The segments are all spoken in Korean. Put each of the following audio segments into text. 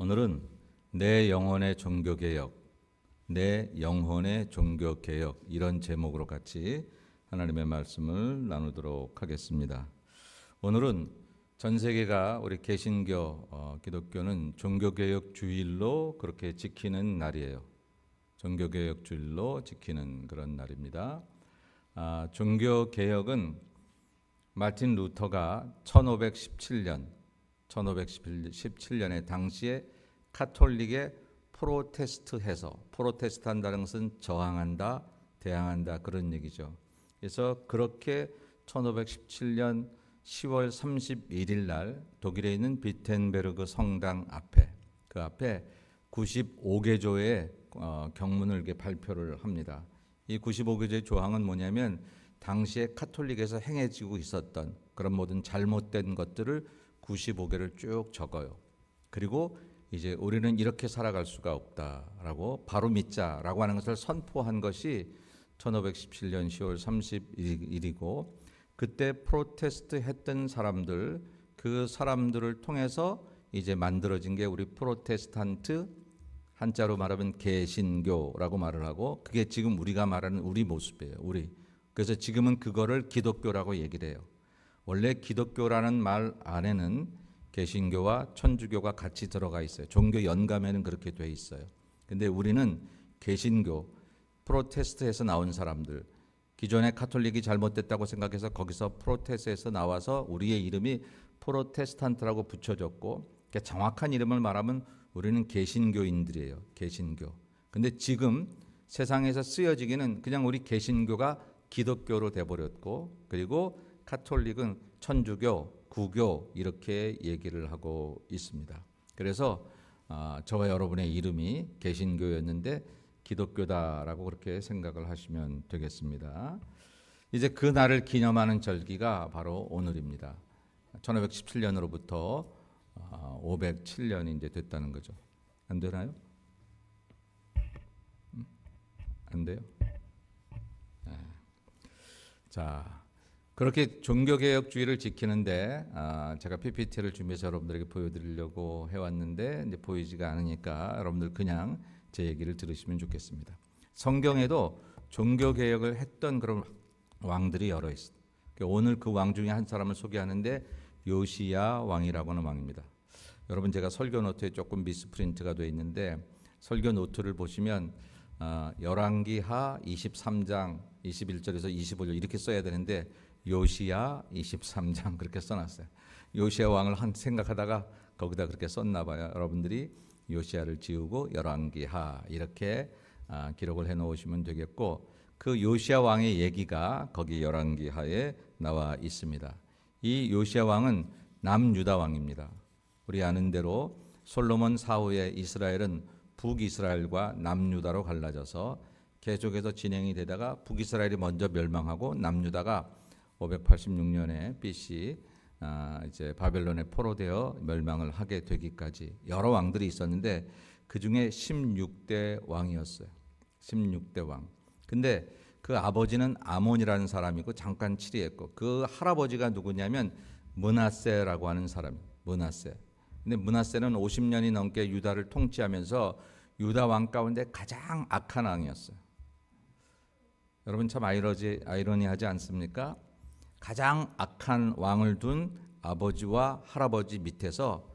오늘은 내 영혼의 종교개혁, 내 영혼의 종교개혁 이런 제목으로 같이 하나님의 말씀을 나누도록 하겠습니다. 오늘은 전 세계가 우리 개신교, 기독교는 종교개혁 주일로 그렇게 지키는 날이에요. 종교개혁 주일로 지키는 그런 날입니다. 종교개혁은 마틴 루터가 1517년에 당시에 카톨릭에 프로테스트한다는 것은 저항한다, 대항한다 그런 얘기죠. 그래서 그렇게 1517년 10월 31일 날 독일에 있는 비텐베르그 성당 앞에 그 앞에 95개조의 경문을 이렇게 발표를 합니다. 이 95개조의 조항은 뭐냐면 당시에 카톨릭에서 행해지고 있었던 그런 모든 잘못된 것들을 95개를 쭉 적어요. 그리고 이제 우리는 이렇게 살아갈 수가 없다라고 바로 믿자라고 하는 것을 선포한 것이 1517년 10월 31일이고 그때 프로테스트 했던 사람들 그 사람들을 통해서 이제 만들어진 게 우리 프로테스탄트 한자로 말하면 개신교라고 말을 하고 그게 지금 우리가 말하는 우리 모습이에요. 그래서 지금은 그거를 기독교라고 얘기를 해요. 원래 기독교라는 말 안에는 개신교와 천주교가 같이 들어가 있어요. 종교 연감에는 그렇게 돼 있어요. 근데 우리는 개신교, 프로테스트에서 나온 사람들, 기존의 카톨릭이 잘못됐다고 생각해서 거기서 프로테스트에서 나와서 우리의 이름이 프로테스탄트라고 붙여졌고 정확한 이름을 말하면 우리는 개신교인들이에요. 개신교. 근데 지금 세상에서 쓰여지기는 그냥 우리 개신교가 기독교로 돼버렸고 그리고 카톨릭은 천주교, 구교 이렇게 얘기를 하고 있습니다. 그래서 저와 여러분의 이름이 개신교였는데 기독교다라고 그렇게 생각을 하시면 되겠습니다. 이제 그 날을 기념하는 절기가 바로 오늘입니다. 1517년으로부터 507년이 이제 됐다는 거죠. 안 되나요? 안 돼요? 네. 자, 그렇게 종교개혁주의를 지키는데 제가 PPT를 준비해서 여러분들에게 보여드리려고 해왔는데 이제 보이지가 않으니까 여러분들 그냥 제 얘기를 들으시면 좋겠습니다. 성경에도 종교개혁을 했던 그런 왕들이 여러 있어요. 오늘 그 왕 중에 한 사람을 소개하는데 요시야 왕이라고 하는 왕입니다. 여러분 제가 설교 노트에 조금 미스프린트가 되어 있는데 설교 노트를 보시면 열왕기하 23장 21절에서 25절 이렇게 써야 되는데 요시야 23장 그렇게 써놨어요. 요시야 왕을 생각하다가 거기다 그렇게 썼나 봐요. 여러분들이 요시야를 지우고 열왕기하 이렇게 기록을 해놓으시면 되겠고 그 요시야 왕의 얘기가 거기 열왕기하에 나와 있습니다. 이 요시야 왕은 남유다 왕입니다. 우리 아는 대로 솔로몬 사후에 이스라엘은 북이스라엘과 남유다로 갈라져서 계속해서 진행이 되다가 북이스라엘이 먼저 멸망하고 남유다가 586년에 BC 이제 바벨론에 포로되어 멸망을 하게 되기까지 여러 왕들이 있었는데 그 중에 16대 왕이었어요. 16대 왕. 근데 그 아버지는 아몬이라는 사람이고 잠깐 치리했고 그 할아버지가 누구냐면 므낫세라고 하는 사람이에요. 므낫세. 근데 므낫세는 50년이 넘게 유다를 통치하면서 유다 왕 가운데 가장 악한 왕이었어요. 여러분 참 아이러니하지 않습니까? 가장 악한 왕을 둔 아버지와 할아버지 밑에서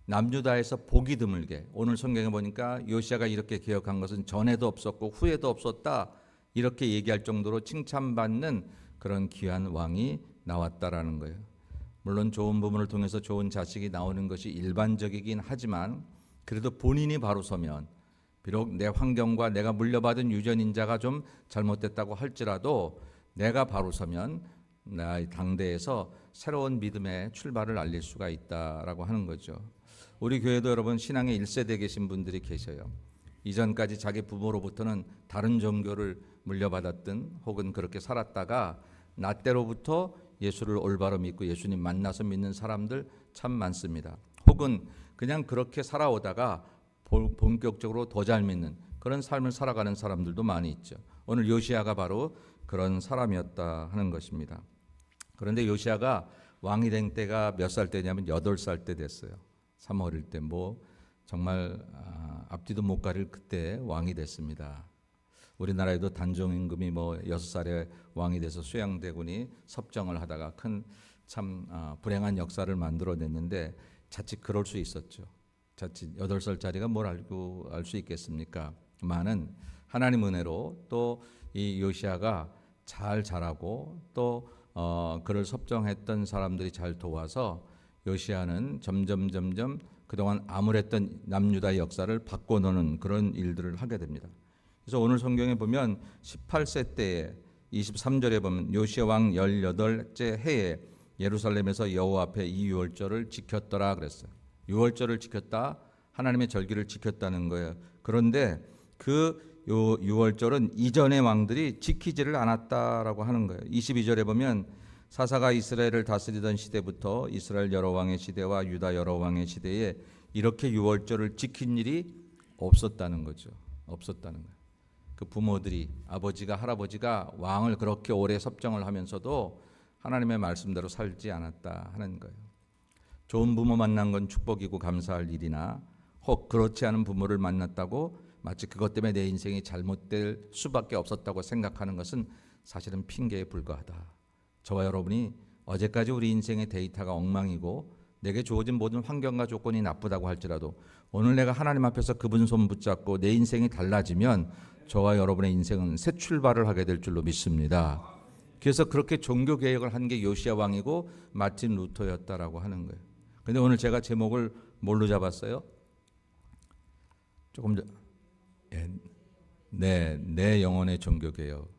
남유다에서 보기 드물게 오늘 성경에 보니까 요시야가 이렇게 개혁한 것은 전에도 없었고 후에도 없었다 이렇게 얘기할 정도로 칭찬받는 그런 귀한 왕이 나왔다라는 거예요. 물론 좋은 부분을 통해서 좋은 자식이 나오는 것이 일반적이긴 하지만 그래도 본인이 바로 서면 비록 내 환경과 내가 물려받은 유전인자가 좀 잘못됐다고 할지라도 내가 바로 서면 나의 당대에서 새로운 믿음의 출발을 알릴 수가 있다라고 하는 거죠. 우리 교회도 여러분 신앙의 1세대 계신 분들이 계셔요. 이전까지 자기 부모로부터는 다른 종교를 물려받았든 혹은 그렇게 살았다가 나 때로부터 예수를 올바로 믿고 예수님 만나서 믿는 사람들 참 많습니다. 혹은 그냥 그렇게 살아오다가 본격적으로 더 잘 믿는 그런 삶을 살아가는 사람들도 많이 있죠. 오늘 요시야가 바로 그런 사람이었다 하는 것입니다. 그런데 요시야가 왕이 된 때가 몇 살 때냐면 8살 때 됐어요. 참 어릴 때 정말 앞뒤도 못 가릴 그때 왕이 됐습니다. 우리나라에도 단종 임금이 뭐 6살에 왕이 돼서 수양대군이 섭정을 하다가 큰 참 불행한 역사를 만들어냈는데 자칫 그럴 수 있었죠. 자칫 8살짜리가 뭘 알고 알 수 있겠습니까? 많은 하나님 은혜로 또 이 요시야가 잘 자라고 또 그를 섭정했던 사람들이 잘 도와서 요시야는 점점 그동안 암울했던 남유다의 역사를 바꿔놓는 그런 일들을 하게 됩니다. 그래서 오늘 성경에 보면 18세 때에 23절에 보면 요시야 왕 18째 해에 예루살렘에서 여호와 앞에 이 유월절을 지켰더라 그랬어요. 유월절을 지켰다, 하나님의 절기를 지켰다는 거예요. 그런데 그 유월절은 이전의 왕들이 지키지를 않았다라고 하는 거예요. 22절에 보면 사사가 이스라엘을 다스리던 시대부터 이스라엘 여러 왕의 시대와 유다 여러 왕의 시대에 이렇게 유월절을 지킨 일이 없었다는 거죠. 없었다는 거예요. 그 부모들이 아버지가 할아버지가 왕을 그렇게 오래 섭정을 하면서도 하나님의 말씀대로 살지 않았다 하는 거예요. 좋은 부모 만난 건 축복이고 감사할 일이나 혹 그렇지 않은 부모를 만났다고 마치 그것 때문에 내 인생이 잘못될 수밖에 없었다고 생각하는 것은 사실은 핑계에 불과하다. 저와 여러분이 어제까지 우리 인생의 데이터가 엉망이고 내게 주어진 모든 환경과 조건이 나쁘다고 할지라도 오늘 내가 하나님 앞에서 그분 손 붙잡고 내 인생이 달라지면 저와 여러분의 인생은 새 출발을 하게 될 줄로 믿습니다. 그래서 그렇게 종교개혁을 한 게 요시야 왕이고 마틴 루터였다라고 하는 거예요. 그런데 오늘 제가 제목을 뭘로 잡았어요? 조금 내 영혼의 종교개혁.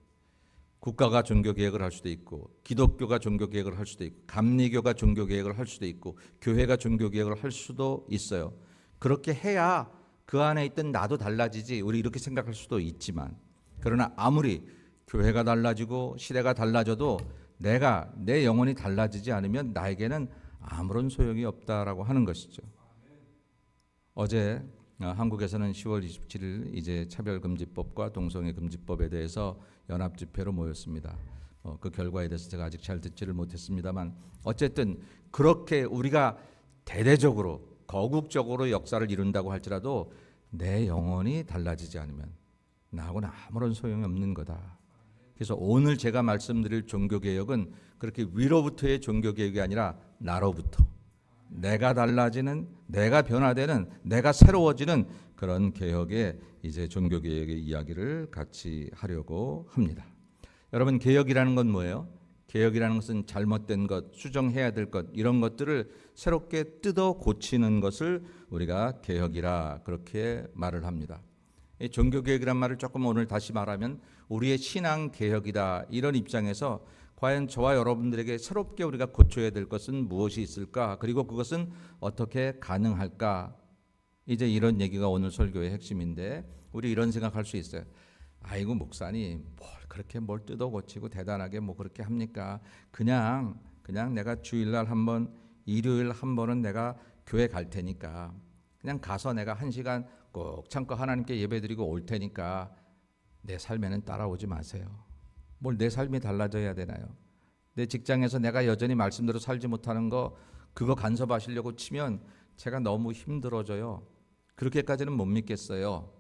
국가가 종교개혁을 할 수도 있고 기독교가 종교개혁을 할 수도 있고 감리교가 종교개혁을 할 수도 있고 교회가 종교개혁을 할 수도 있어요. 그렇게 해야 그 안에 있던 나도 달라지지 우리 이렇게 생각할 수도 있지만 그러나 아무리 교회가 달라지고 시대가 달라져도 내 영혼이 달라지지 않으면 나에게는 아무런 소용이 없다라고 하는 것이죠. 어제 한국에서는 10월 27일 이제 차별금지법과 동성애금지법에 대해서 연합집회로 모였습니다. 그 결과에 대해서 제가 아직 잘 듣지를 못했습니다만 어쨌든 그렇게 우리가 대대적으로 거국적으로 역사를 이룬다고 할지라도 내 영혼이 달라지지 않으면 나하고는 아무런 소용이 없는 거다. 그래서 오늘 제가 말씀드릴 종교개혁은 그렇게 위로부터의 종교개혁이 아니라 나로부터 내가 달라지는, 내가 변화되는, 내가 새로워지는 그런 개혁의 이제 종교개혁의 이야기를 같이 하려고 합니다. 여러분, 개혁이라는 건 뭐예요? 개혁이라는 것은 잘못된 것, 수정해야 될 것, 이런 것들을 새롭게 뜯어 고치는 것을 우리가 개혁이라 그렇게 말을 합니다. 종교개혁이란 말을 조금 오늘 다시 말하면 우리의 신앙개혁이다, 이런 입장에서 과연 저와 여러분들에게 새롭게 우리가 고쳐야 될 것은 무엇이 있을까? 그리고 그것은 어떻게 가능할까? 이제 이런 얘기가 오늘 설교의 핵심인데 우리 이런 생각할 수 있어요. 아이고 목사님 뭘 뜯어 고치고 대단하게 뭐 그렇게 합니까? 그냥 내가 주일날 한 번, 일요일 한 번은 내가 교회 갈 테니까 그냥 가서 내가 1시간 꼭 참고 하나님께 예배드리고 올 테니까 내 삶에는 따라오지 마세요. 뭘 내 삶이 달라져야 되나요? 내 직장에서 내가 여전히 말씀대로 살지 못하는 거 그거 간섭하시려고 치면 제가 너무 힘들어져요. 그렇게까지는 못 믿겠어요.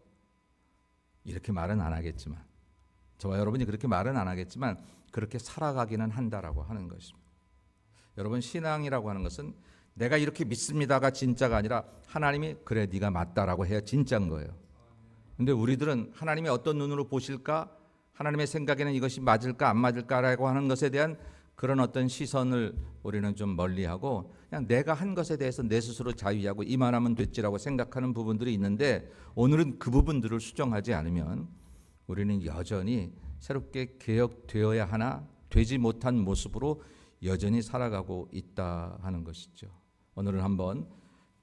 이렇게 말은 안 하겠지만 저와 여러분이 그렇게 말은 안 하겠지만 그렇게 살아가기는 한다라고 하는 것입니다. 여러분, 신앙이라고 하는 것은 내가 이렇게 믿습니다가 진짜가 아니라 하나님이 그래 네가 맞다라고 해야 진짜인 거예요. 근데 우리들은 하나님이 어떤 눈으로 보실까? 하나님의 생각에는 이것이 맞을까 안 맞을까라고 하는 것에 대한 그런 어떤 시선을 우리는 좀 멀리하고 그냥 내가 한 것에 대해서 내 스스로 자위하고 이만하면 됐지라고 생각하는 부분들이 있는데 오늘은 그 부분들을 수정하지 않으면 우리는 여전히 새롭게 개혁되어야 하나 되지 못한 모습으로 여전히 살아가고 있다 하는 것이죠. 오늘은 한번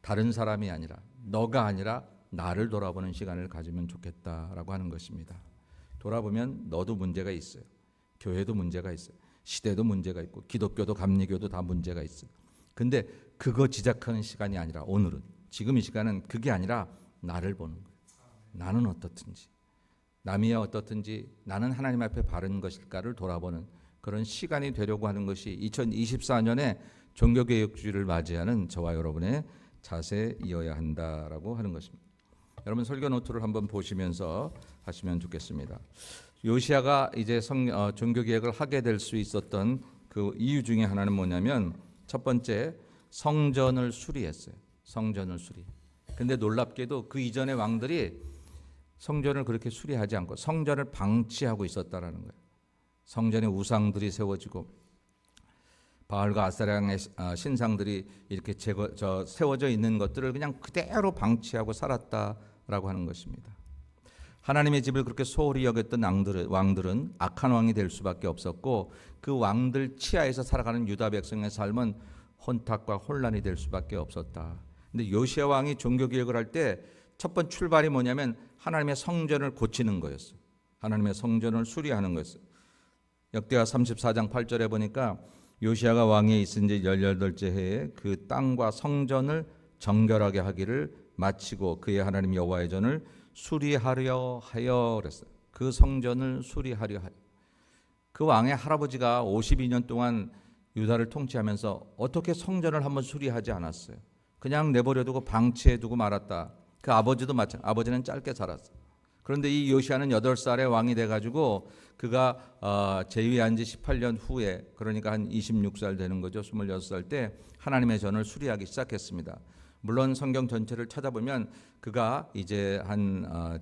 다른 사람이 아니라 너가 아니라 나를 돌아보는 시간을 가지면 좋겠다라고 하는 것입니다. 돌아보면 너도 문제가 있어요. 교회도 문제가 있어요. 시대도 문제가 있고 기독교도 감리교도 다 문제가 있어요. 근데 그거 지적하는 시간이 아니라 오늘은 지금 이 시간은 그게 아니라 나를 보는 거예요. 나는 어떻든지 남이 어떻든지 나는 하나님 앞에 바른 것일까를 돌아보는 그런 시간이 되려고 하는 것이 2024년에 종교개혁주의를 맞이하는 저와 여러분의 자세이어야 한다라고 하는 것입니다. 여러분 설교 노트를 한번 보시면서 하시면 좋겠습니다. 요시야가 이제 종교 개혁을 하게 될 수 있었던 그 이유 중에 하나는 뭐냐면 첫 번째 성전을 수리했어요. 성전을 수리. 근데 놀랍게도 그 이전의 왕들이 성전을 그렇게 수리하지 않고 성전을 방치하고 있었다라는 거예요. 성전에 우상들이 세워지고 바알과 아세라의 신상들이 이렇게 세워져 있는 것들을 그냥 그대로 방치하고 살았다라고 하는 것입니다. 하나님의 집을 그렇게 소홀히 여겼던 왕들은 악한 왕이 될 수밖에 없었고 그 왕들 치하에서 살아가는 유다 백성의 삶은 혼탁과 혼란이 될 수밖에 없었다. 근데 요시야 왕이 종교 개혁을 할 때 첫 번째 출발이 뭐냐면 하나님의 성전을 고치는 거였어요. 하나님의 성전을 수리하는 거였어요. 역대하 34장 8절에 보니까 요시야가 왕위에 있은 지 18째 해에 그 땅과 성전을 정결하게 하기를 마치고 그의 하나님 여호와의 전을 수리하려 하여 그랬어요. 그 성전을 수리하려 하여. 그 왕의 할아버지가 52년 동안 유다를 통치하면서 어떻게 성전을 한번 수리하지 않았어요. 그냥 내버려두고 방치해두고 말았다. 그 아버지도 마찬가지. 아버지는 짧게 살았어요. 그런데 이 요시야는 8살에 왕이 돼가지고 그가 재위한 지 18년 후에 그러니까 한 26살 되는 거죠. 26살 때 하나님의 전을 수리하기 시작했습니다. 물론 성경 전체를 찾아보면 그가 이제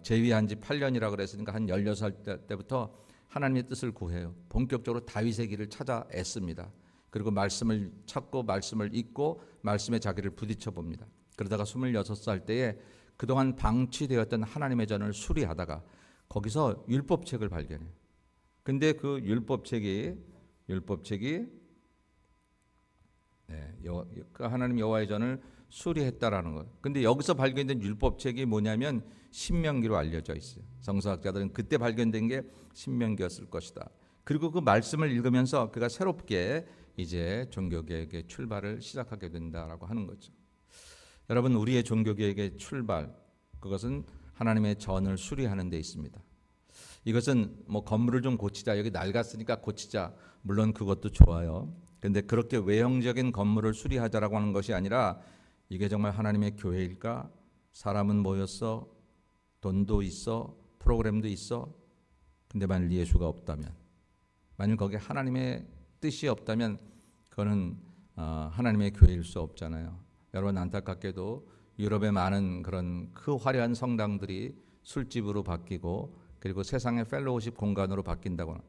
재위한 지 8년이라 그랬으니까 한 16살 때부터 하나님의 뜻을 구해요. 본격적으로 다윗의 길을 찾아 애씁니다. 그리고 말씀을 찾고 말씀을 읽고 말씀에 자기를 부딪혀 봅니다. 그러다가 26살 때에 그동안 방치되었던 하나님의 전을 수리하다가 거기서 율법책을 발견해요. 근데 그 율법책이 하나님 여호와의 전을 수리했다라는 거예요. 근데 여기서 발견된 율법책이 뭐냐면 신명기로 알려져 있어요. 성서학자들은 그때 발견된 게 신명기였을 것이다. 그리고 그 말씀을 읽으면서 그가 새롭게 이제 종교개혁의 출발을 시작하게 된다라고 하는 거죠. 여러분 우리의 종교개혁의 출발 그것은 하나님의 전을 수리하는 데 있습니다. 이것은 뭐 건물을 좀 고치자 여기 낡았으니까 고치자 물론 그것도 좋아요. 그런데 그렇게 외형적인 건물을 수리하자라고 하는 것이 아니라 이게 정말 하나님의 교회일까? 사람은 모였어 돈도 있어 프로그램도 있어 근데 만일 예수가 없다면 만일 거기에 하나님의 뜻이 없다면 그거는 하나님의 교회일 수 없잖아요. 여러분 안타깝게도 유럽의 많은 그런 그 화려한 성당들이 술집으로 바뀌고 그리고 세상의 펠로우십 공간으로 바뀐다거나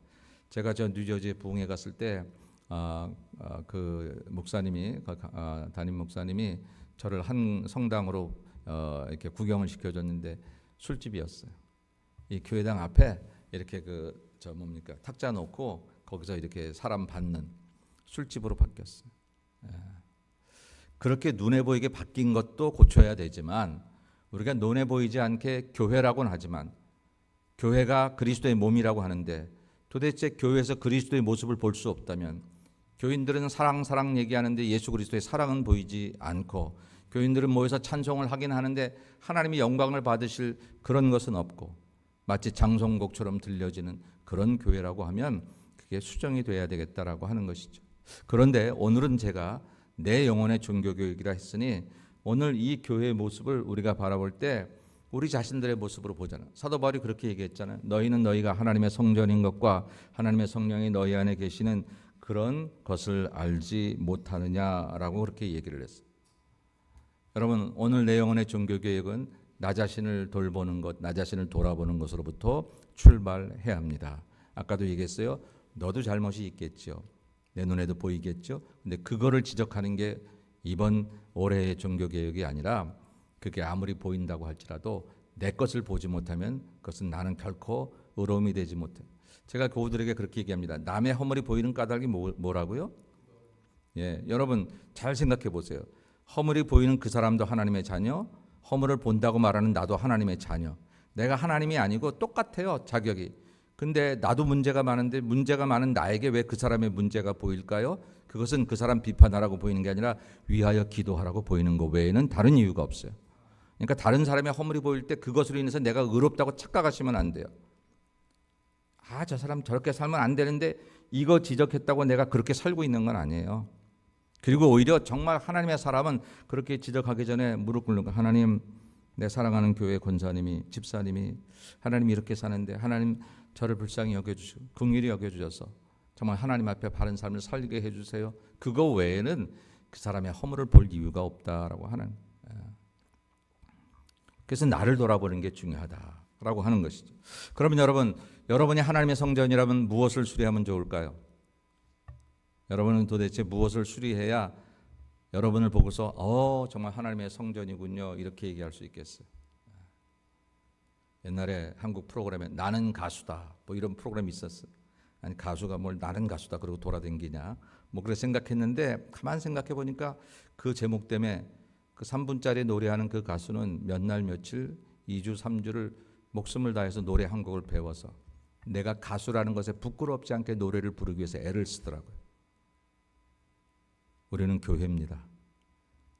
제가 저 뉴저지에 부흥회 갔을 때 그 목사님이 담임 목사님이 저를 한 성당으로 이렇게 구경을 시켜줬는데 술집이었어요. 이 교회당 앞에 이렇게 탁자 놓고 거기서 이렇게 사람 받는 술집으로 바뀌었어요. 그렇게 눈에 보이게 바뀐 것도 고쳐야 되지만 우리가 눈에 보이지 않게 교회라고는 하지만 교회가 그리스도의 몸이라고 하는데 도대체 교회에서 그리스도의 모습을 볼 수 없다면 교인들은 사랑 얘기하는데 예수 그리스도의 사랑은 보이지 않고 교인들은 모여서 찬송을 하긴 하는데 하나님이 영광을 받으실 그런 것은 없고 마치 장송곡처럼 들려지는 그런 교회라고 하면 그게 수정이 돼야 되겠다라고 하는 것이죠. 그런데 오늘은 제가 내 영혼의 종교교육이라 했으니 오늘 이 교회의 모습을 우리가 바라볼 때 우리 자신들의 모습으로 보잖아요. 사도 바울이 그렇게 얘기했잖아요. 너희는 너희가 하나님의 성전인 것과 하나님의 성령이 너희 안에 계시는 그런 것을 알지 못하느냐라고 그렇게 얘기를 했어요. 여러분 오늘 내 영혼의 종교교육은 나 자신을 돌보는 것, 나 자신을 돌아보는 것으로부터 출발해야 합니다. 아까도 얘기했어요. 너도 잘못이 있겠죠. 내 눈에도 보이겠죠. 근데 그거를 지적하는 게 이번 올해의 종교개혁이 아니라 그게 아무리 보인다고 할지라도 내 것을 보지 못하면 그것은 나는 결코 의로움이 되지 못해. 제가 교우들에게 그렇게 얘기합니다. 남의 허물이 보이는 까닭이 뭐라고요? 여러분 잘 생각해 보세요. 허물이 보이는 그 사람도 하나님의 자녀, 허물을 본다고 말하는 나도 하나님의 자녀. 내가 하나님이 아니고 똑같아요, 자격이. 근데 나도 문제가 많은데 문제가 많은 나에게 왜 그 사람의 문제가 보일까요? 그것은 그 사람 비판하라고 보이는 게 아니라 위하여 기도하라고 보이는 것 외에는 다른 이유가 없어요. 그러니까 다른 사람의 허물이 보일 때 그것으로 인해서 내가 의롭다고 착각하시면 안 돼요. 저 사람 저렇게 살면 안 되는데 이거 지적했다고 내가 그렇게 살고 있는 건 아니에요. 그리고 오히려 정말 하나님의 사람은 그렇게 지적하기 전에 무릎 꿇는 거. 하나님, 내 사랑하는 교회 권사님이, 집사님이 하나님 이렇게 사는데 하나님 저를 불쌍히 여겨주시고 긍휼히 여겨주셔서 정말 하나님 앞에 바른 삶을 살게 해주세요. 그거 외에는 그 사람의 허물을 볼 이유가 없다라고 하는. 그래서 나를 돌아보는 게 중요하다라고 하는 것이죠. 그러면 여러분이 하나님의 성전이라면 무엇을 수리하면 좋을까요? 여러분은 도대체 무엇을 수리해야 여러분을 보고서 정말 하나님의 성전이군요 이렇게 얘기할 수 있겠어요? 옛날에 한국 프로그램에 나는 가수다 뭐 이런 프로그램이 있었어요. 아니 가수가 뭘 나는 가수다 그러고 돌아다니냐 뭐 그렇게 생각했는데 가만 생각해 보니까 그 제목 때문에 그 3분짜리 노래하는 그 가수는 몇 날 며칠 2주 3주를 목숨을 다해서 노래 한 곡을 배워서 내가 가수라는 것에 부끄럽지 않게 노래를 부르기 위해서 애를 쓰더라고요. 우리는 교회입니다.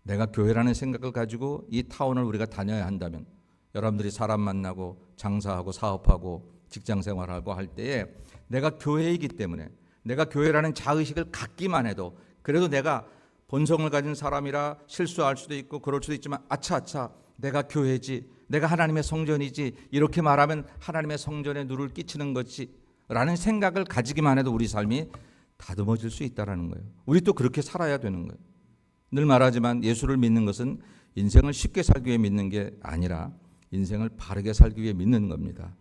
내가 교회라는 생각을 가지고 이 타운을 우리가 다녀야 한다면 여러분들이 사람 만나고 장사하고 사업하고 직장생활하고 할 때에 내가 교회이기 때문에 내가 교회라는 자의식을 갖기만 해도 그래도 내가 본성을 가진 사람이라 실수할 수도 있고 그럴 수도 있지만 아차 내가 교회지 내가 하나님의 성전이지 이렇게 말하면 하나님의 성전에 누를 끼치는 것이 라는 생각을 가지기만 해도 우리 삶이 다듬어질 수 있다는 거예요. 우리 또 그렇게 살아야 되는 거예요. 늘 말하지만 예수를 믿는 것은 인생을 쉽게 살기 위해 믿는 게 아니라 인생을 바르게 살기 위해 믿는 겁니다.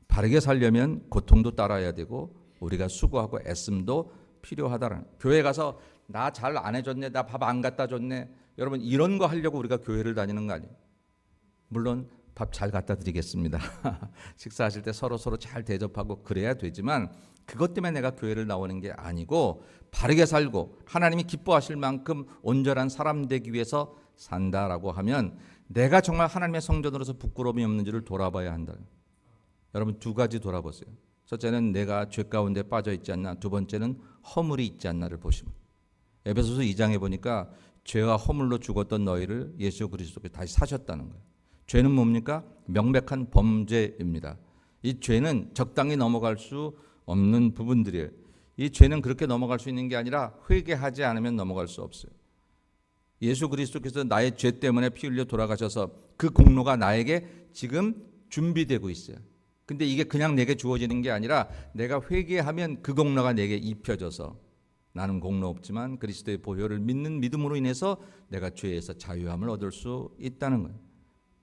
바르게 살려면 고통도 따라야 되고 우리가 수고하고 애씀도 필요하다는. 교회 가서 나 잘 안 해줬네, 나 밥 안 갖다 줬네. 여러분 이런 거 하려고 우리가 교회를 다니는 거 아니에요? 물론 밥 잘 갖다 드리겠습니다. 식사하실 때 서로 잘 대접하고 그래야 되지만 그것 때문에 내가 교회를 나오는 게 아니고 바르게 살고 하나님이 기뻐하실 만큼 온전한 사람 되기 위해서 산다라고 하면 내가 정말 하나님의 성전으로서 부끄러움이 없는지를 돌아봐야 한다. 여러분 두 가지 돌아보세요. 첫째는 내가 죄 가운데 빠져 있지 않나, 두 번째는 허물이 있지 않나를 보시면 에베소서 2장에 보니까 죄와 허물로 죽었던 너희를 예수 그리스도께 다시 사셨다는 거예요. 죄는 뭡니까? 명백한 범죄입니다. 이 죄는 적당히 넘어갈 수 없는 부분들이에요. 이 죄는 그렇게 넘어갈 수 있는 게 아니라 회개하지 않으면 넘어갈 수 없어요. 예수 그리스도께서 나의 죄 때문에 피 흘려 돌아가셔서 그 공로가 나에게 지금 준비되고 있어요. 근데 이게 그냥 내게 주어지는 게 아니라 내가 회개하면 그 공로가 내게 입혀져서 나는 공로 없지만 그리스도의 보혈을 믿는 믿음으로 인해서 내가 죄에서 자유함을 얻을 수 있다는 거예요.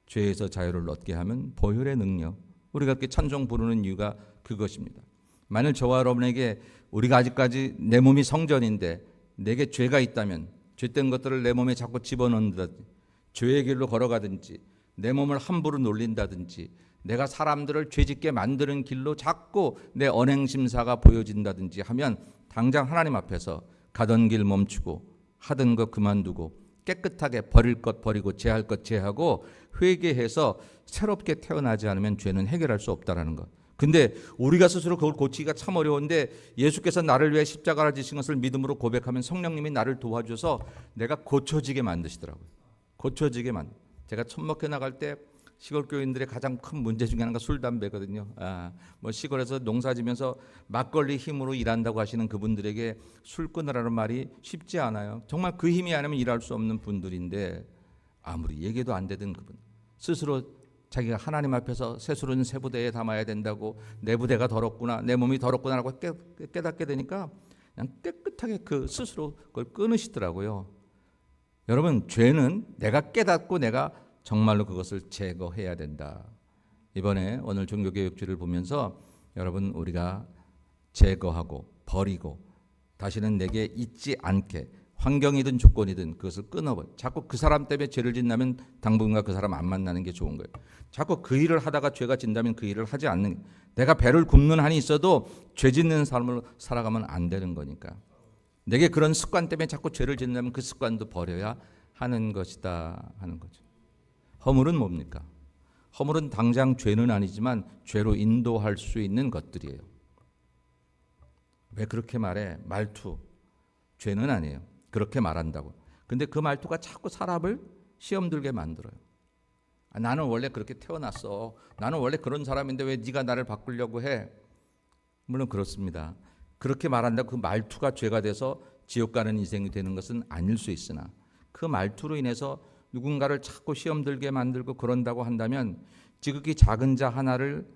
죄에서 자유를 얻게 하면 보혈의 능력. 우리가 그렇게 찬송 부르는 이유가 그것입니다. 만일 저와 여러분에게 우리가 아직까지 내 몸이 성전인데 내게 죄가 있다면 죄된 것들을 내 몸에 자꾸 집어넣는다든지 죄의 길로 걸어가든지 내 몸을 함부로 놀린다든지 내가 사람들을 죄짓게 만드는 길로 자꾸 내 언행심사가 보여진다든지 하면 당장 하나님 앞에서 가던 길 멈추고 하던 것 그만두고 깨끗하게 버릴 것 버리고 제할 것 제하고 회개해서 새롭게 태어나지 않으면 죄는 해결할 수 없다는 것. 근데 우리가 스스로 그걸 고치기가 참 어려운데 예수께서 나를 위해 십자가를 지신 것을 믿음으로 고백하면 성령님이 나를 도와줘서 내가 고쳐지게 만드시더라고요. 고쳐지게 제가 천목회 나갈 때 시골 교인들의 가장 큰 문제 중에 하나가 술 담배거든요. 뭐 시골에서 농사지면서 막걸리 힘으로 일한다고 하시는 그분들에게 술 끊으라는 말이 쉽지 않아요. 정말 그 힘이 아니면 일할 수 없는 분들인데 아무리 얘기도 안 되던 그분 스스로 자기가 하나님 앞에서 새술은 새 부대에 담아야 된다고 내 부대가 더럽구나 내 몸이 더럽구나라고 깨닫게 되니까 그냥 깨끗하게 그 스스로 그걸 끊으시더라고요. 여러분 죄는 내가 깨닫고 내가 정말로 그것을 제거해야 된다. 이번에 오늘 종교개혁주의를 보면서 여러분 우리가 제거하고 버리고 다시는 내게 있지 않게 환경이든 조건이든 그것을 끊어버려. 자꾸 그 사람 때문에 죄를 짓는다면 당분간 그 사람 안 만나는 게 좋은 거예요. 자꾸 그 일을 하다가 죄가 진다면 그 일을 하지 않는. 내가 배를 굽는 한이 있어도 죄 짓는 삶을 살아가면 안 되는 거니까. 내게 그런 습관 때문에 자꾸 죄를 짓는다면 그 습관도 버려야 하는 것이다 하는 거죠. 허물은 뭡니까? 허물은 당장 죄는 아니지만 죄로 인도할 수 있는 것들이에요. 왜 그렇게 말해? 말투. 죄는 아니에요. 그렇게 말한다고. 근데 그 말투가 자꾸 사람을 시험 들게 만들어요. 나는 원래 그렇게 태어났어. 나는 원래 그런 사람인데 왜 네가 나를 바꾸려고 해? 물론 그렇습니다. 그렇게 말한다고 그 말투가 죄가 돼서 지옥 가는 인생이 되는 것은 아닐 수 있으나 그 말투로 인해서 누군가를 자꾸 시험 들게 만들고 그런다고 한다면 지극히 작은 자 하나를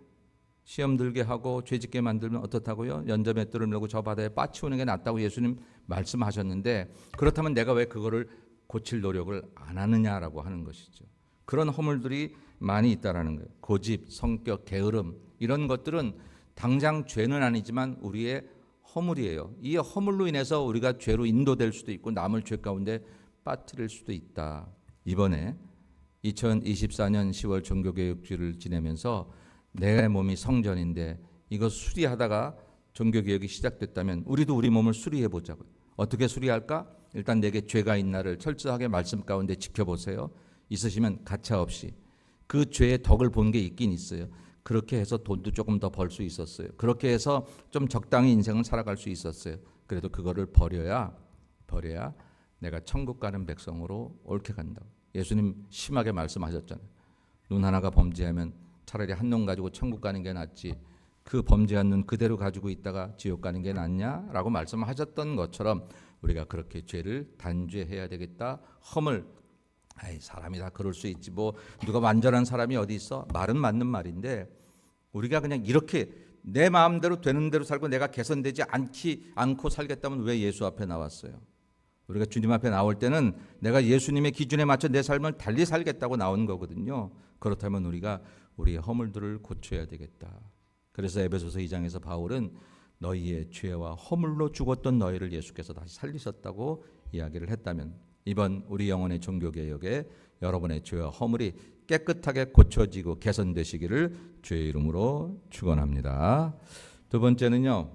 시험 들게 하고 죄짓게 만들면 어떻다고요? 연접의 뜰을 메고 저 바다에 빠치우는 게 낫다고 예수님 말씀하셨는데, 그렇다면 내가 왜 그거를 고칠 노력을 안 하느냐라고 하는 것이죠. 그런 허물들이 많이 있다라는 거예요. 고집, 성격, 게으름, 이런 것들은 당장 죄는 아니지만 우리의 허물이에요. 이 허물로 인해서 우리가 죄로 인도될 수도 있고 남을 죄 가운데 빠뜨릴 수도 있다. 이번에 2024년 10월 종교개혁주의를 지내면서 내 몸이 성전인데 이거 수리하다가 종교개혁이 시작됐다면 우리도 우리 몸을 수리해 보자고요. 어떻게 수리할까? 일단 내게 죄가 있나를 철저하게 말씀 가운데 지켜보세요. 있으시면 가차없이 그 죄의 덕을 본 게 있긴 있어요. 그렇게 해서 돈도 조금 더 벌 수 있었어요. 그렇게 해서 좀 적당히 인생을 살아갈 수 있었어요. 그래도 그거를 버려야 내가 천국 가는 백성으로 옳게 간다고. 예수님 심하게 말씀하셨잖아요. 눈 하나가 범죄하면 차라리 한 눈 가지고 천국 가는 게 낫지 그 범죄한 눈 그대로 가지고 있다가 지옥 가는 게 낫냐라고 말씀하셨던 것처럼 우리가 그렇게 죄를 단죄해야 되겠다. 허물, 사람이 다 그럴 수 있지 뭐 누가 완전한 사람이 어디 있어? 말은 맞는 말인데 우리가 그냥 이렇게 내 마음대로 되는 대로 살고 내가 개선되지 않고 살겠다면 왜 예수 앞에 나왔어요? 우리가 주님 앞에 나올 때는 내가 예수님의 기준에 맞춰 내 삶을 달리 살겠다고 나온 거거든요. 그렇다면 우리가 우리의 허물들을 고쳐야 되겠다. 그래서 에베소서 2장에서 바울은 너희의 죄와 허물로 죽었던 너희를 예수께서 다시 살리셨다고 이야기를 했다면 이번 우리 영혼의 종교개혁에 여러분의 죄와 허물이 깨끗하게 고쳐지고 개선되시기를 주의 이름으로 축원합니다. 두 번째는요.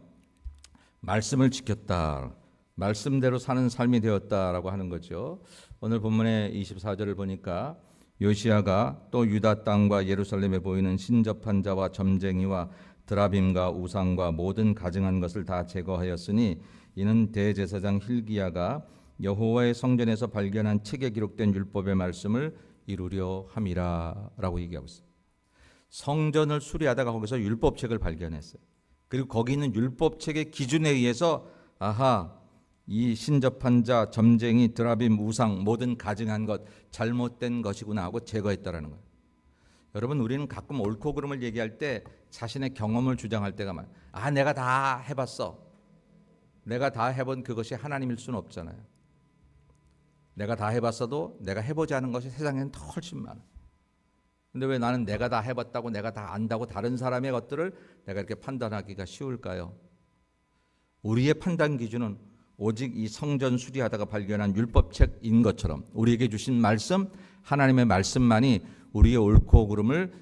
말씀을 지켰다. 말씀대로 사는 삶이 되었다라고 하는 거죠. 오늘 본문의 24절을 보니까 요시야가 또 유다 땅과 예루살렘에 보이는 신접한 자와 점쟁이와 드라빔과 우상과 모든 가증한 것을 다 제거하였으니 이는 대제사장 hil기야가 여호와의 성전에서 발견한 책에 기록된 율법의 말씀을 이루려 함이라라고 얘기하고 있어요. 성전을 수리하다가 거기서 율법책을 발견했어요. 그리고 거기 있는 율법책의 기준에 의해서 이 신접한 자, 점쟁이, 드라빔, 우상 모든 가증한 것 잘못된 것이구나 하고 제거했다라는 거예요. 여러분 우리는 가끔 옳고 그름을 얘기할 때 자신의 경험을 주장할 때가 많아요. 내가 다 해봤어. 내가 다 해본 그것이 하나님일 수는 없잖아요. 내가 다 해봤어도 내가 해보지 않은 것이 세상에는 더 훨씬 많아요. 근데 왜 나는 내가 다 해봤다고 내가 다 안다고 다른 사람의 것들을 내가 이렇게 판단하기가 쉬울까요? 우리의 판단 기준은 오직 이 성전 수리하다가 발견한 율법책인 것처럼 우리에게 주신 말씀, 하나님의 말씀만이 우리의 옳고 그름을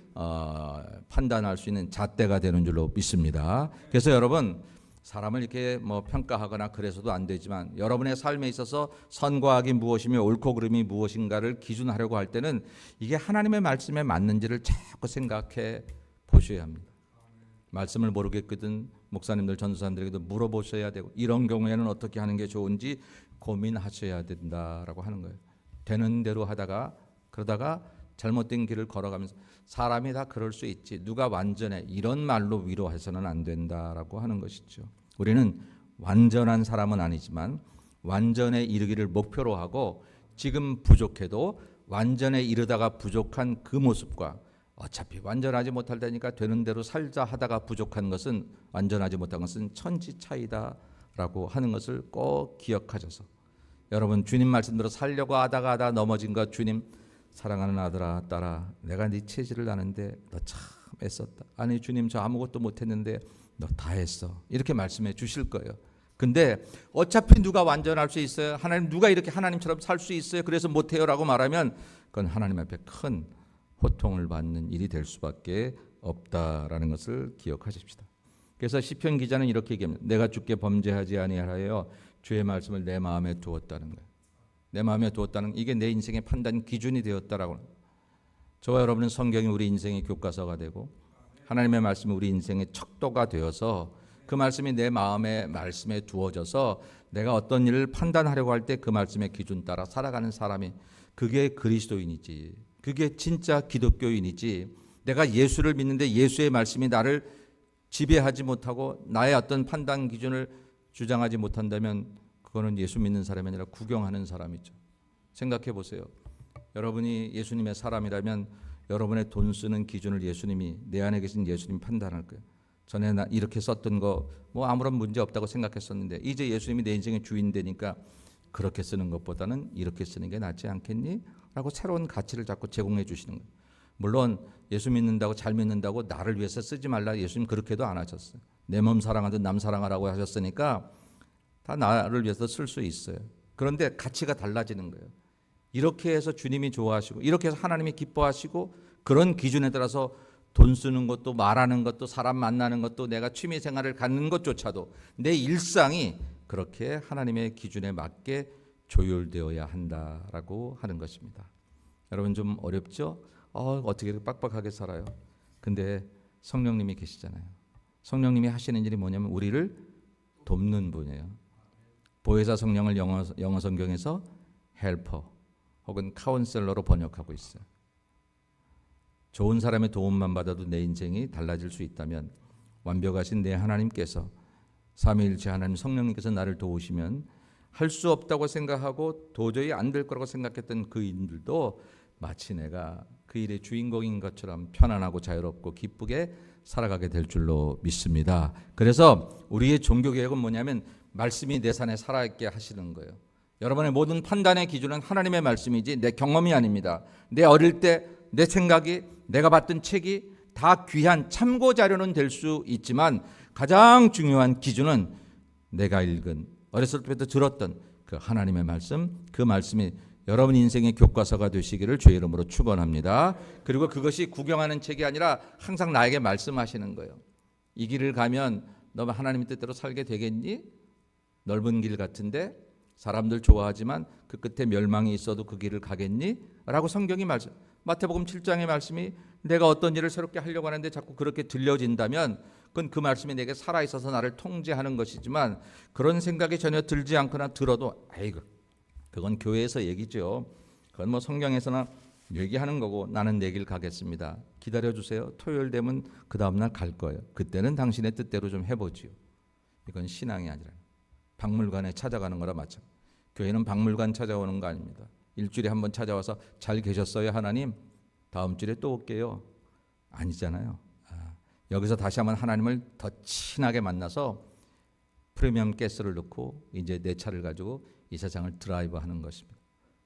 판단할 수 있는 잣대가 되는 줄로 믿습니다. 그래서 여러분 사람을 이렇게 평가하거나 그래서도 안 되지만 여러분의 삶에 있어서 선과 악이 무엇이며 옳고 그름이 무엇인가를 기준하려고 할 때는 이게 하나님의 말씀에 맞는지를 자꾸 생각해 보셔야 합니다. 말씀을 모르겠거든 목사님들 전도사님들에게도 물어보셔야 되고 이런 경우에는 어떻게 하는 게 좋은지 고민하셔야 된다라고 하는 거예요. 되는 대로 하다가 그러다가 잘못된 길을 걸어가면서 사람이 다 그럴 수 있지 누가 완전해 이런 말로 위로해서는 안 된다라고 하는 것이죠. 우리는 완전한 사람은 아니지만 완전에 이르기를 목표로 하고 지금 부족해도 완전에 이르다가 부족한 그 모습과 어차피 완전하지 못할 테니까 되는 대로 살자 하다가 부족한 것은 완전하지 못한 것은 천지 차이다라고 하는 것을 꼭 기억하셔서 여러분 주님 말씀대로 살려고 하다가 넘어진 것 주님 사랑하는 아들아 딸아 내가 네 체질을 아는데 너 참 애썼다. 아니 주님 저 아무것도 못했는데 너 다 했어. 이렇게 말씀해 주실 거예요. 근데 어차피 누가 완전할 수 있어요? 하나님 누가 이렇게 하나님처럼 살 수 있어요? 그래서 못해요 라고 말하면 그건 하나님 앞에 큰 고통을 받는 일이 될 수밖에 없다라는 것을 기억하십시다. 그래서 시편 기자는 이렇게 얘기합니다. 내가 주께 범죄하지 아니하여 주의 말씀을 내 마음에 두었다는 거예요. 내 마음에 두었다는 이게 내 인생의 판단 기준이 되었다라고. 저와 여러분은 성경이 우리 인생의 교과서가 되고 하나님의 말씀이 우리 인생의 척도가 되어서 그 말씀이 내 마음의 말씀에 두어져서 내가 어떤 일을 판단하려고 할 때 그 말씀의 기준 따라 살아가는 사람이 그게 그리스도인이지. 그게 진짜 기독교인이지. 내가 예수를 믿는데 예수의 말씀이 나를 지배하지 못하고 나의 어떤 판단 기준을 주장하지 못한다면 그거는 예수 믿는 사람이 아니라 구경하는 사람이죠. 생각해 보세요. 여러분이 예수님의 사람이라면 여러분의 돈 쓰는 기준을 예수님이, 내 안에 계신 예수님이 판단할 거예요. 전에 나 이렇게 썼던 거 뭐 아무런 문제 없다고 생각했었는데 이제 예수님이 내 인생의 주인 되니까 그렇게 쓰는 것보다는 이렇게 쓰는 게 낫지 않겠니? 라고 새로운 가치를 자꾸 제공해 주시는 거예요. 물론 예수 믿는다고, 잘 믿는다고 나를 위해서 쓰지 말라, 예수님 그렇게도 안 하셨어요. 내 몸 사랑하듯 남 사랑하라고 하셨으니까 다 나를 위해서 쓸 수 있어요. 그런데 가치가 달라지는 거예요. 이렇게 해서 주님이 좋아하시고 이렇게 해서 하나님이 기뻐하시고 그런 기준에 따라서 돈 쓰는 것도, 말하는 것도, 사람 만나는 것도, 내가 취미 생활을 갖는 것조차도 내 일상이 그렇게 하나님의 기준에 맞게 조율되어야 한다라고 하는 것입니다. 여러분 좀 어렵죠? 어떻게 이렇게 빡빡하게 살아요? 근데 성령님이 계시잖아요. 성령님이 하시는 일이 뭐냐면 우리를 돕는 분이에요. 보혜사 성령을 영어 성경에서 헬퍼 혹은 카운셀러로 번역하고 있어요. 좋은 사람의 도움만 받아도 내 인생이 달라질 수 있다면 완벽하신 내 하나님께서, 삼위일체 하나님 성령님께서 나를 도우시면 할 수 없다고 생각하고 도저히 안 될 거라고 생각했던 그 일들도 마치 내가 그 일의 주인공인 것처럼 편안하고 자유롭고 기쁘게 살아가게 될 줄로 믿습니다. 그래서 우리의 종교개혁은 뭐냐면 말씀이 내 산에 살아있게 하시는 거예요. 여러분의 모든 판단의 기준은 하나님의 말씀이지 내 경험이 아닙니다. 내 어릴 때 내 생각이, 내가 봤던 책이 다 귀한 참고 자료는 될 수 있지만 가장 중요한 기준은 내가 읽은, 어렸을 때부터 들었던 그 하나님의 말씀, 그 말씀이 여러분 인생의 교과서가 되시기를 주의 이름으로 축원합니다. 그리고 그것이 구경하는 책이 아니라 항상 나에게 말씀하시는 거예요. 이 길을 가면 너 하나님의 뜻대로 살게 되겠니? 넓은 길 같은데 사람들 좋아하지만 그 끝에 멸망이 있어도 그 길을 가겠니? 라고 성경이 말씀, 마태복음 7장의 말씀이 내가 어떤 일을 새롭게 하려고 하는데 자꾸 그렇게 들려진다면 그건 그 말씀이 내게 살아있어서 나를 통제하는 것이지만 그런 생각이 전혀 들지 않거나 들어도 아이고 그건 교회에서 얘기죠. 그건 뭐 성경에서나 얘기하는 거고 나는 내 길 가겠습니다. 기다려주세요. 토요일 되면 그 다음날 갈 거예요. 그때는 당신의 뜻대로 좀 해보지요. 이건 신앙이 아니라 박물관에 찾아가는 거라 마찬가지. 교회는 박물관 찾아오는 거 아닙니다. 일주일에 한 번 찾아와서 잘 계셨어요 하나님? 다음 주에 또 올게요. 아니잖아요. 여기서 다시 한번 하나님을 더 친하게 만나서 프리미엄 가스를 넣고 이제 내 차를 가지고 이 세상을 드라이브하는 것입니다.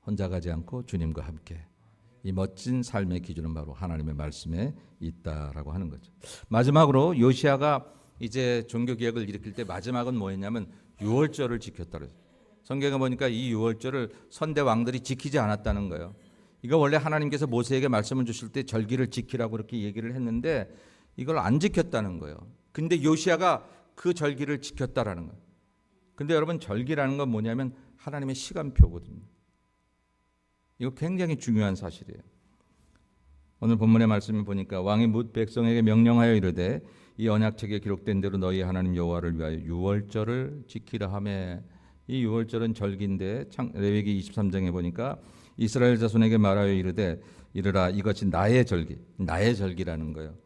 혼자 가지 않고 주님과 함께. 이 멋진 삶의 기준은 바로 하나님의 말씀에 있다라고 하는 거죠. 마지막으로 요시아가 이제 종교개혁을 일으킬 때 마지막은 뭐였냐면 유월절을 지켰다 그랬어요. 성경에 보니까 이 유월절을 선대 왕들이 지키지 않았다는 거예요. 이거 원래 하나님께서 모세에게 말씀을 주실 때 절기를 지키라고 그렇게 얘기를 했는데 이걸 안 지켰다는 거예요. 근데 요시아가 그 절기를 지켰다라는 거예요. 근데 여러분 절기라는 건 뭐냐면 하나님의 시간표거든요. 이거 굉장히 중요한 사실이에요. 오늘 본문의 말씀을 보니까 왕이 뭇 백성에게 명령하여 이르되 이 언약책에 기록된 대로 너희 하나님 여호와를 위하여 유월절을 지키라 하매, 이 유월절은 절기인데 레위기 23장에 보니까 이스라엘 자손에게 말하여 이르되 이르라 이것이 나의 절기, 나의 절기라는 거예요.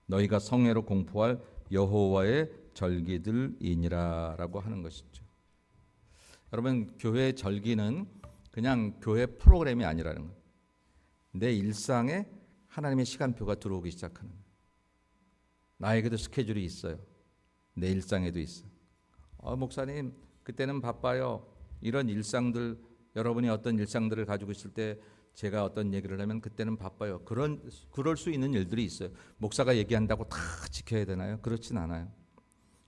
너희가 성회로 공포할 여호와의 절기들이니라라고 하는 것이죠. 여러분 교회의 절기는 그냥 교회 프로그램이 아니라는 거예요. 내 일상에 하나님의 시간표가 들어오기 시작하는 거예요. 나에게도 스케줄이 있어요. 내 일상에도 있어. 목사님 그때는 바빠요. 이런 일상들, 여러분이 어떤 일상들을 가지고 있을 때 제가 어떤 얘기를 하면 그때는 바빠요. 그럴 수 있는 일들이 있어요. 목사가 얘기한다고 다 지켜야 되나요? 그렇진 않아요.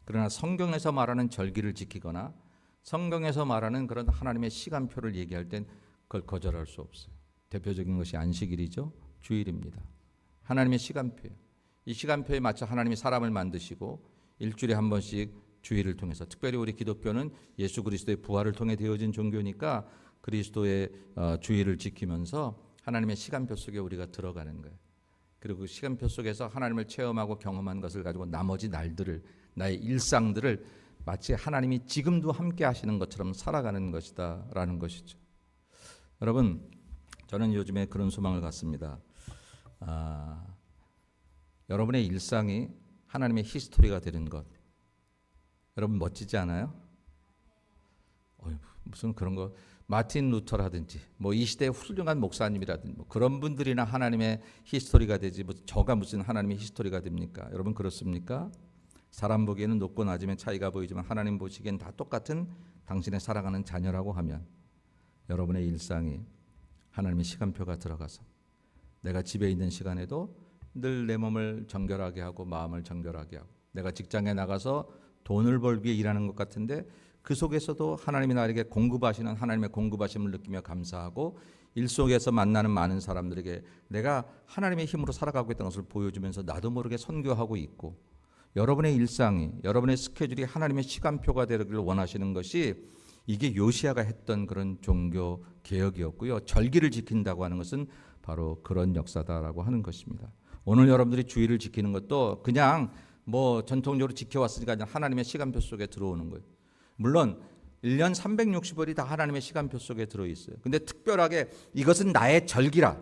그러나 성경에서 말하는 절기를 지키거나 성경에서 말하는 그런 하나님의 시간표를 얘기할 땐 그걸 거절할 수 없어요. 대표적인 것이 안식일이죠. 주일입니다. 하나님의 시간표예요. 이 시간표에 맞춰 하나님이 사람을 만드시고 일주일에 한 번씩 주일을 통해서, 특별히 우리 기독교는 예수 그리스도의 부활을 통해 되어진 종교니까 그리스도의 주일을 지키면서 하나님의 시간표 속에 우리가 들어가는 거예요. 그리고 그 시간표 속에서 하나님을 체험하고 경험한 것을 가지고 나머지 날들을, 나의 일상들을 마치 하나님이 지금도 함께 하시는 것처럼 살아가는 것이다 라는 것이죠. 여러분 저는 요즘에 그런 소망을 갖습니다. 여러분의 일상이 하나님의 히스토리가 되는 것, 여러분 멋지지 않아요? 무슨 그런 거 마틴 루터라든지 뭐 이 시대의 훌륭한 목사님이라든지 뭐 그런 분들이나 하나님의 히스토리가 되지 뭐 저가 무슨 하나님의 히스토리가 됩니까? 여러분 그렇습니까? 사람 보기에는 높고 낮음의 차이가 보이지만 하나님 보시기엔 다 똑같은 당신의 살아가는 자녀라고 하면 여러분의 일상이 하나님의 시간표가 들어가서 내가 집에 있는 시간에도 늘 내 몸을 정결하게 하고 마음을 정결하게 하고 내가 직장에 나가서 돈을 벌기 위해 일하는 것 같은데 그 속에서도 하나님이 나에게 공급하시는 하나님의 공급하심을 느끼며 감사하고 일 속에서 만나는 많은 사람들에게 내가 하나님의 힘으로 살아가고 있다는 것을 보여주면서 나도 모르게 선교하고 있고 여러분의 일상이 여러분의 스케줄이 하나님의 시간표가 되기를 원하시는 것이 이게 요시야가 했던 그런 종교 개혁이었고요. 절기를 지킨다고 하는 것은 바로 그런 역사다라고 하는 것입니다. 오늘 여러분들이 주일을 지키는 것도 그냥 뭐 전통적으로 지켜왔으니까 하나님의 시간표 속에 들어오는 거예요. 물론 1년 365일이 다 하나님의 시간표 속에 들어있어요. 근데 특별하게 이것은 나의 절기라,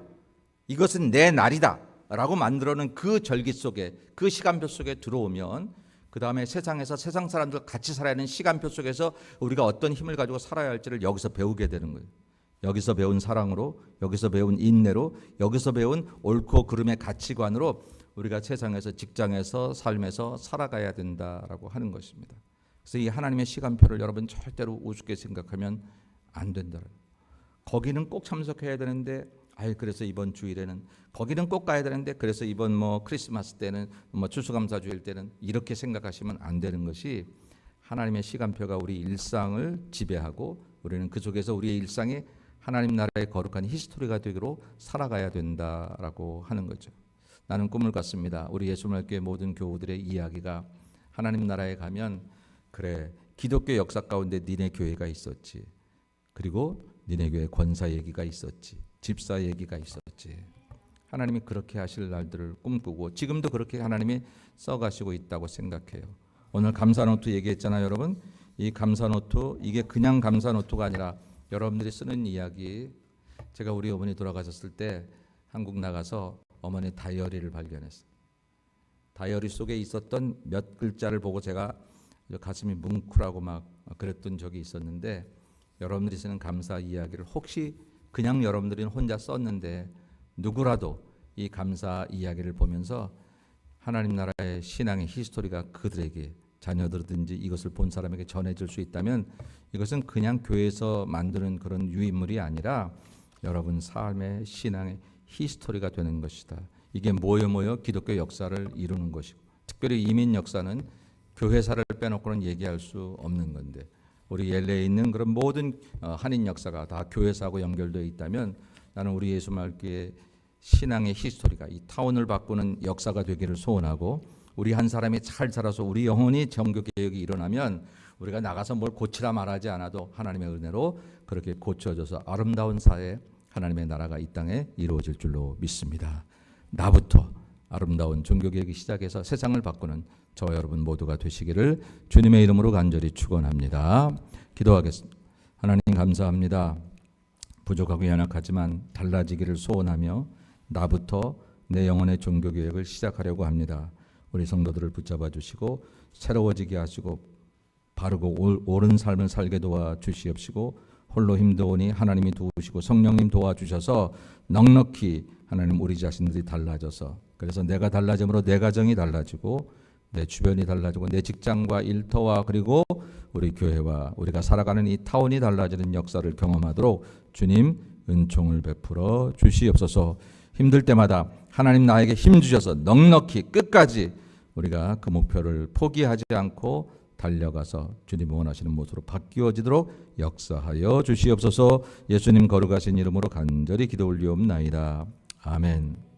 이것은 내 날이다 라고 만들어놓은 그 절기 속에, 그 시간표 속에 들어오면 그 다음에 세상에서 세상 사람들 같이 살아야 하는 시간표 속에서 우리가 어떤 힘을 가지고 살아야 할지를 여기서 배우게 되는 거예요. 여기서 배운 사랑으로, 여기서 배운 인내로, 여기서 배운 옳고 그름의 가치관으로 우리가 세상에서 직장에서 삶에서 살아가야 된다라고 하는 것입니다. 그래서 이 하나님의 시간표를 여러분 절대로 우습게 생각하면 안 된다. 거기는 꼭 참석해야 되는데 그래서 이번 주일에는 거기는 꼭 가야 되는데 그래서 이번 뭐 크리스마스 때는 뭐 추수감사주일 때는 이렇게 생각하시면 안 되는 것이 하나님의 시간표가 우리 일상을 지배하고 우리는 그 속에서 우리의 일상이 하나님 나라의 거룩한 히스토리가 되기로 살아가야 된다라고 하는 거죠. 나는 꿈을 꿨습니다. 우리 예수님교회 모든 교우들의 이야기가 하나님 나라에 가면 그래 기독교 역사 가운데 니네 교회가 있었지. 그리고 니네 교회 권사 얘기가 있었지. 집사 얘기가 있었지. 하나님이 그렇게 하실 날들을 꿈꾸고 지금도 그렇게 하나님이 써가시고 있다고 생각해요. 오늘 감사노트 얘기했잖아요, 여러분. 이 감사노트 이게 그냥 감사노트가 아니라 여러분들이 쓰는 이야기. 제가 우리 어머니 돌아가셨을 때 한국 나가서 어머니 다이어리를 발견했어요. 다이어리 속에 있었던 몇 글자를 보고 제가 가슴이 뭉클하고 막 그랬던 적이 있었는데 여러분들이 쓰는 감사 이야기를 혹시 그냥 여러분들이 혼자 썼는데 누구라도 이 감사 이야기를 보면서 하나님 나라의 신앙의 히스토리가 그들에게 자녀들든지 이것을 본 사람에게 전해질 수 있다면 이것은 그냥 교회에서 만드는 그런 유인물이 아니라 여러분 삶의 신앙의 히스토리가 되는 것이다. 이게 모여 기독교 역사를 이루는 것이고 특별히 이민 역사는 교회사를 빼놓고는 얘기할 수 없는 건데 우리 LA에 있는 그런 모든 한인 역사가 다 교회사하고 연결되어 있다면 나는 우리 예수말교회 신앙의 히스토리가 이 타운을 바꾸는 역사가 되기를 소원하고 우리 한 사람이 잘 살아서 우리 영혼이 정교개혁이 일어나면 우리가 나가서 뭘 고치라 말하지 않아도 하나님의 은혜로 그렇게 고쳐져서 아름다운 사회 하나님의 나라가 이 땅에 이루어질 줄로 믿습니다. 나부터 아름다운 종교개혁이 시작해서 세상을 바꾸는 저와 여러분 모두가 되시기를 주님의 이름으로 간절히 축원합니다. 기도하겠습니다. 하나님 감사합니다. 부족하고 연약하지만 달라지기를 소원하며 나부터 내 영혼의 종교개혁을 시작하려고 합니다. 우리 성도들을 붙잡아 주시고 새로워지게 하시고 바르고 옳은 삶을 살게 도와주시옵시고 홀로 힘드오니 하나님이 도우시고 성령님 도와주셔서 넉넉히 하나님 우리 자신들이 달라져서 그래서 내가 달라짐으로 내 가정이 달라지고 내 주변이 달라지고 내 직장과 일터와 그리고 우리 교회와 우리가 살아가는 이 타운이 달라지는 역사를 경험하도록 주님 은총을 베풀어 주시옵소서. 힘들 때마다 하나님 나에게 힘 주셔서 넉넉히 끝까지 우리가 그 목표를 포기하지 않고 달려가서 주님 원하시는 모습으로 바뀌어지도록 역사하여 주시옵소서. 예수님 거룩하신 이름으로 간절히 기도 올리옵나이다. 아멘.